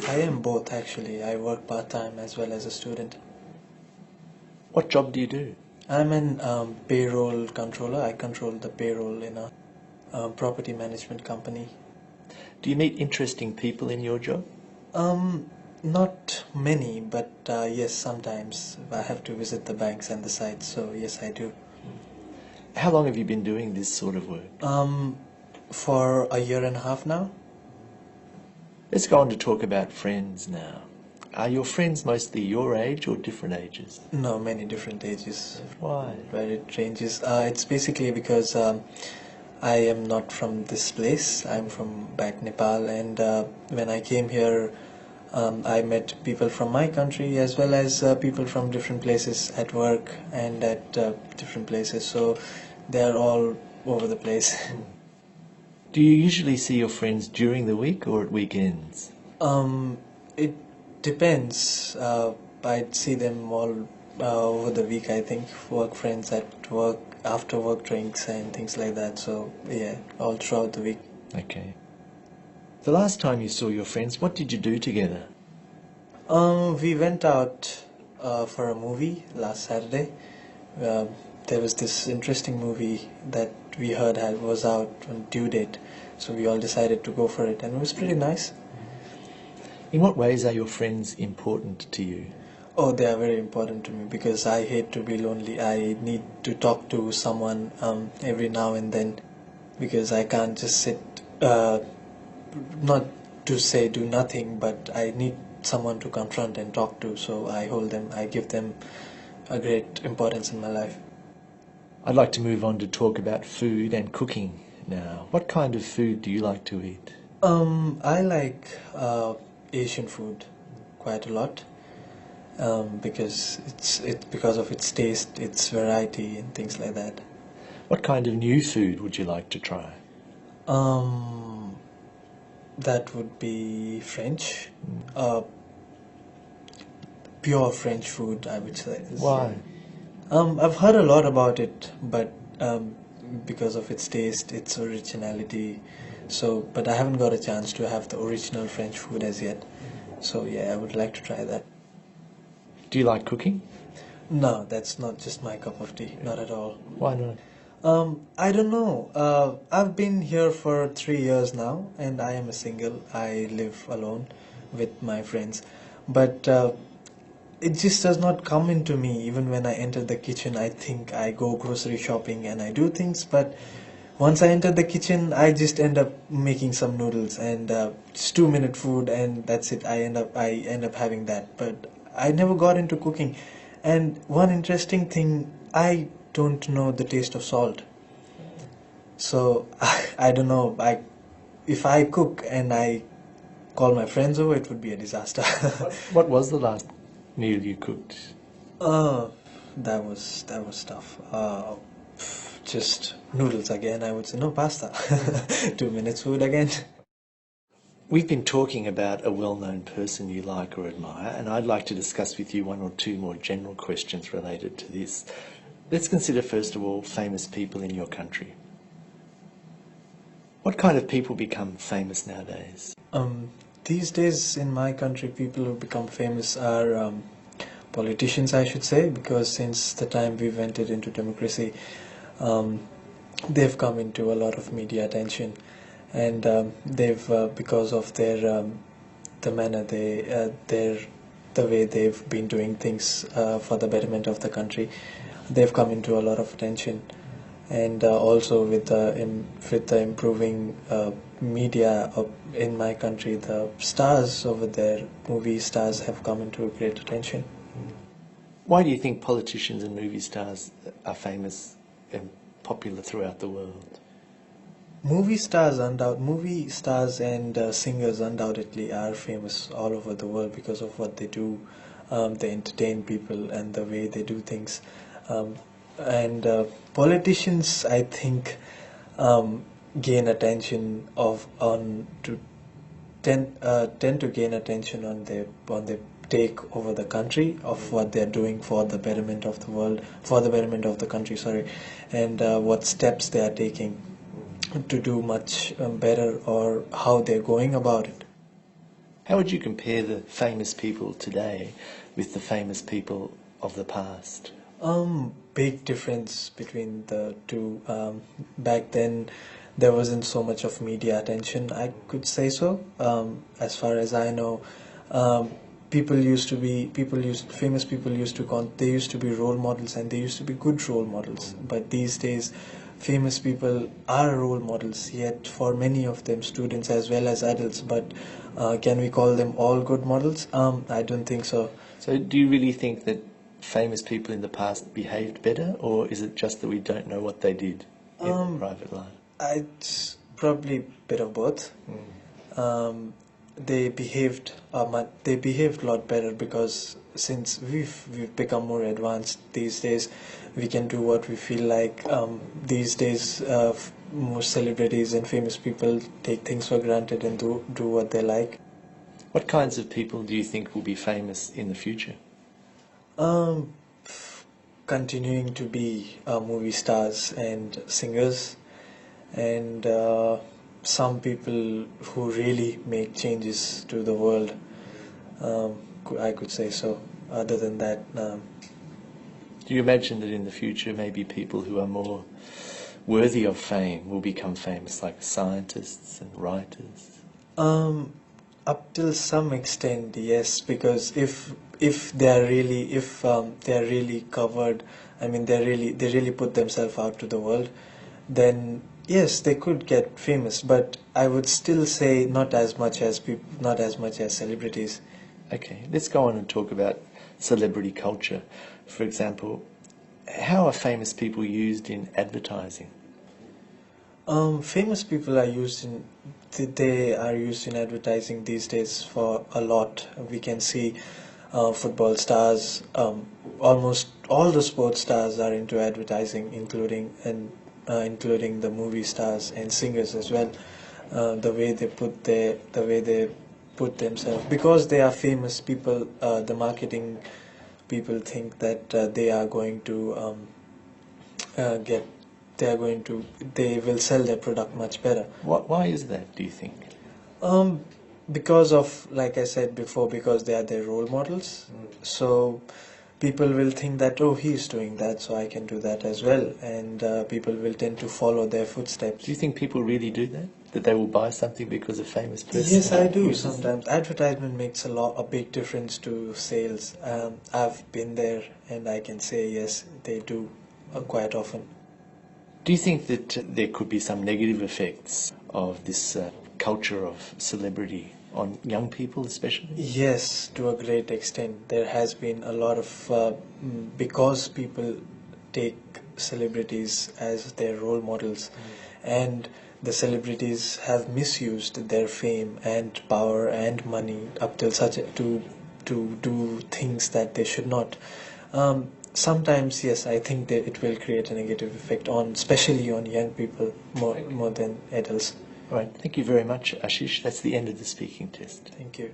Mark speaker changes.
Speaker 1: I am both actually. I work part-time as well as a student.
Speaker 2: What job do you do?
Speaker 1: I'm an payroll controller. I control the payroll in a property management company.
Speaker 2: Do you meet interesting people in your job?
Speaker 1: Um, Not many, but yes, sometimes I have to visit the banks and the sites, so yes, I do.
Speaker 2: How long have you been doing this sort of work?
Speaker 1: For a year and a half now.
Speaker 2: Let's go on to talk about friends now. Are your friends mostly your age or different ages?
Speaker 1: No, many different ages.
Speaker 2: Why?
Speaker 1: Where it ranges. It's basically because I am not from this place. I'm from back Nepal, and when I came here, I met people from my country as well as people from different places at work and at different places. So they are all over the place.
Speaker 2: Do you usually see your friends during the week or at weekends?
Speaker 1: It depends. I'd see them all over the week, I think. Work friends at work, after work drinks and things like that. So yeah, all throughout the week.
Speaker 2: Okay. The last time you saw your friends, what did you do together?
Speaker 1: We went out for a movie last Saturday. Uh, there was this interesting movie that we heard was out on due date, so we all decided to go for it, and it was pretty nice.
Speaker 2: In what ways are your friends important to you?
Speaker 1: Oh, they are very important to me because I hate to be lonely. I need to talk to someone every now and then because I can't just sit, not to say do nothing, but I need someone to confront and talk to. So I hold them, I give them a great importance in my life.
Speaker 2: I'd like to move on to talk about food and cooking now. What kind of food do you like to eat?
Speaker 1: I like Asian food quite a lot. Because it's because of its taste, its variety, and things like that.
Speaker 2: What kind of new food would you like to try?
Speaker 1: That would be French, pure French food, I would say.
Speaker 2: Why?
Speaker 1: I've heard a lot about it, but because of its taste, its originality. So, but I haven't got a chance to have the original French food as yet. So yeah, I would like to try that.
Speaker 2: Do you like cooking?
Speaker 1: No, that's not just my cup of tea, not at all.
Speaker 2: Why not?
Speaker 1: I don't know. I've been here for 3 years now, and I am a single. I live alone with my friends, but it just does not come into me. Even when I enter the kitchen, I think I go grocery shopping and I do things, but once I enter the kitchen, I just end up making some noodles and just 2 minute food, and that's it. I end up having that, but I never got into cooking. And one interesting thing, I don't know the taste of salt. So I don't know. If I cook and I call my friends over, it would be a disaster.
Speaker 2: What was the last meal you cooked?
Speaker 1: uh, that was tough. Just noodles again. I would say no pasta. 2 minutes food again.
Speaker 2: We've been talking about a well-known person you like or admire, and I'd like to discuss with you one or two more general questions related to this. Let's consider, first of all, famous people in your country. What kind of people become famous nowadays?
Speaker 1: These days in my country, people who become famous are politicians, I should say, because since the time we've entered into democracy, um, they've come into a lot of media attention, and they've because of their the manner the way they've been doing things for the betterment of the country, they've come into a lot of attention, and also with the improving media in my country, the stars over there, movie stars, have come into great attention.
Speaker 2: Why do you think politicians and movie stars are famous and popular throughout the world?
Speaker 1: Movie stars and singers undoubtedly are famous all over the world because of what they do. They entertain people and the way they do things. And politicians, I think, gain attention of on to tend to gain attention on their take over the country of what they're doing for the betterment of the world, for the betterment of the country, sorry, and what steps they are taking to do much better, or how they're going about it.
Speaker 2: How would you compare the famous people today with the famous people of the past?
Speaker 1: Big difference between the two. Back then, there wasn't so much of media attention, I could say so. As far as I know, famous people used to they used to be role models, and they used to be good role models. But these days, famous people are role models, yet for many of them, students as well as adults. But can we call them all good models? I don't think so.
Speaker 2: So do you really think that famous people in the past behaved better, or is it just that we don't know what they did in private life?
Speaker 1: It's probably a bit of both. They behaved a lot better because since we've become more advanced these days, we can do what we feel like. These days, most celebrities and famous people take things for granted and do what they like.
Speaker 2: What kinds of people do you think will be famous in the future?
Speaker 1: Um, Continuing to be movie stars and singers, and some people who really make changes to the world. I could say so. Other than that,
Speaker 2: Do you imagine that in the future maybe people who are more worthy of fame will become famous, like scientists and writers?
Speaker 1: up till some extent, yes, because if they are really they are really covered, I mean they really put themselves out to the world, then yes, they could get famous. But I would still say not as much as celebrities.
Speaker 2: Okay, let's go on and talk about celebrity culture. For example, how are famous people used in advertising?
Speaker 1: Famous people are used in they are used in advertising these days for a lot. We can see football stars, almost all the sports stars are into advertising, including the movie stars and singers as well. The way they put themselves, because they are famous people. The marketing people think that they are going to get they will sell their product much better.
Speaker 2: Why is that, do you think?
Speaker 1: um because of, like I said before, because they are their role models. So people will think that, oh, he's doing that, so I can do that as well, and people will tend to follow their footsteps.
Speaker 2: Do you think people really do that? That they will buy something because a famous person
Speaker 1: Yes, I do.
Speaker 2: uses it?
Speaker 1: Sometimes advertisement makes a big difference to sales. I've been there, and I can say yes, they do quite often.
Speaker 2: Do you think that there could be some negative effects of this culture of celebrity on young people especially?
Speaker 1: Yes, to a great extent. There has been a lot of because people take celebrities as their role models, and the celebrities have misused their fame and power and money up till to do things that they should not. Sometimes, yes, I think that it will create a negative effect on, especially on young people, more than adults.
Speaker 2: All right, thank you very much, Ashish. That's the end of the speaking test.
Speaker 1: Thank you.